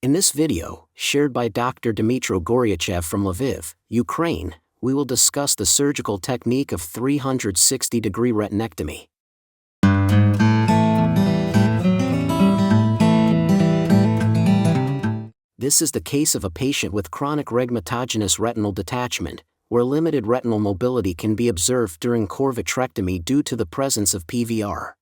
In this video, shared by Dr. Dmytro Goriachev from Lviv, Ukraine, we will discuss the surgical technique of 360-degree retinectomy. This is the case of a patient with chronic rhegmatogenous retinal detachment, where limited retinal mobility can be observed during core vitrectomy due to the presence of PVR.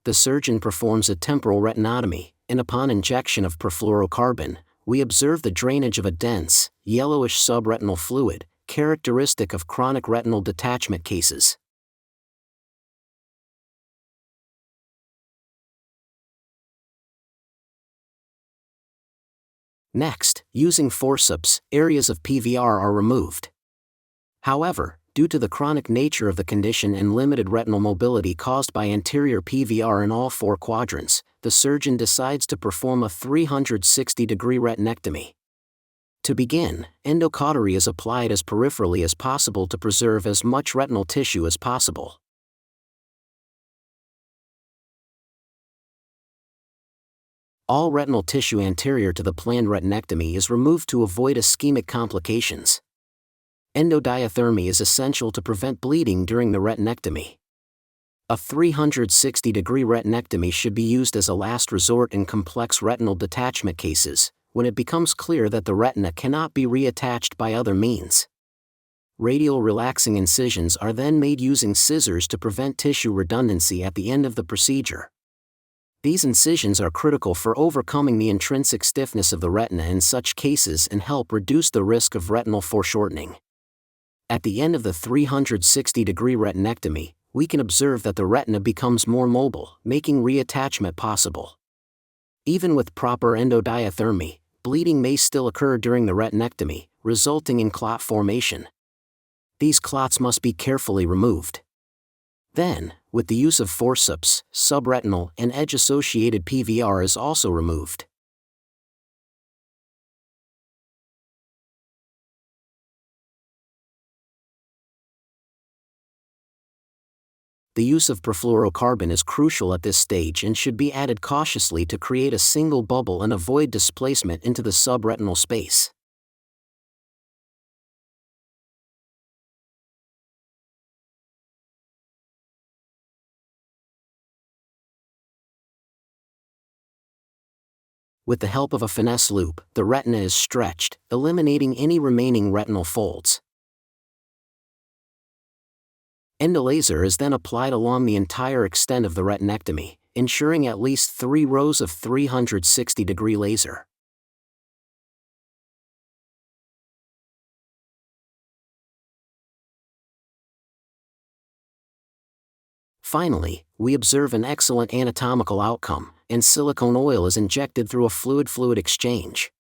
The surgeon performs a temporal retinotomy, and upon injection of perfluorocarbon, we observe the drainage of a dense, yellowish subretinal fluid, characteristic of chronic retinal detachment cases. Next, using forceps, areas of PVR are removed. However, due to the chronic nature of the condition and limited retinal mobility caused by anterior PVR in all four quadrants, the surgeon decides to perform a 360-degree retinectomy. To begin, endocautery is applied as peripherally as possible to preserve as much retinal tissue as possible. All retinal tissue anterior to the planned retinectomy is removed to avoid ischemic complications. Endodiathermy is essential to prevent bleeding during the retinectomy. A 360-degree retinectomy should be used as a last resort in complex retinal detachment cases, when it becomes clear that the retina cannot be reattached by other means. Radial relaxing incisions are then made using scissors to prevent tissue redundancy at the end of the procedure. These incisions are critical for overcoming the intrinsic stiffness of the retina in such cases and help reduce the risk of retinal foreshortening. At the end of the 360-degree retinectomy, we can observe that the retina becomes more mobile, making reattachment possible. Even with proper endodiathermy, bleeding may still occur during the retinectomy, resulting in clot formation. These clots must be carefully removed. Then, with the use of forceps, subretinal and edge-associated PVR is also removed. The use of perfluorocarbon is crucial at this stage and should be added cautiously to create a single bubble and avoid displacement into the subretinal space. With the help of a finesse loop, the retina is stretched, eliminating any remaining retinal folds. Endolaser is then applied along the entire extent of the retinectomy, ensuring at least 3 rows of 360-degree laser. Finally, we observe an excellent anatomical outcome, and silicone oil is injected through a fluid-fluid exchange.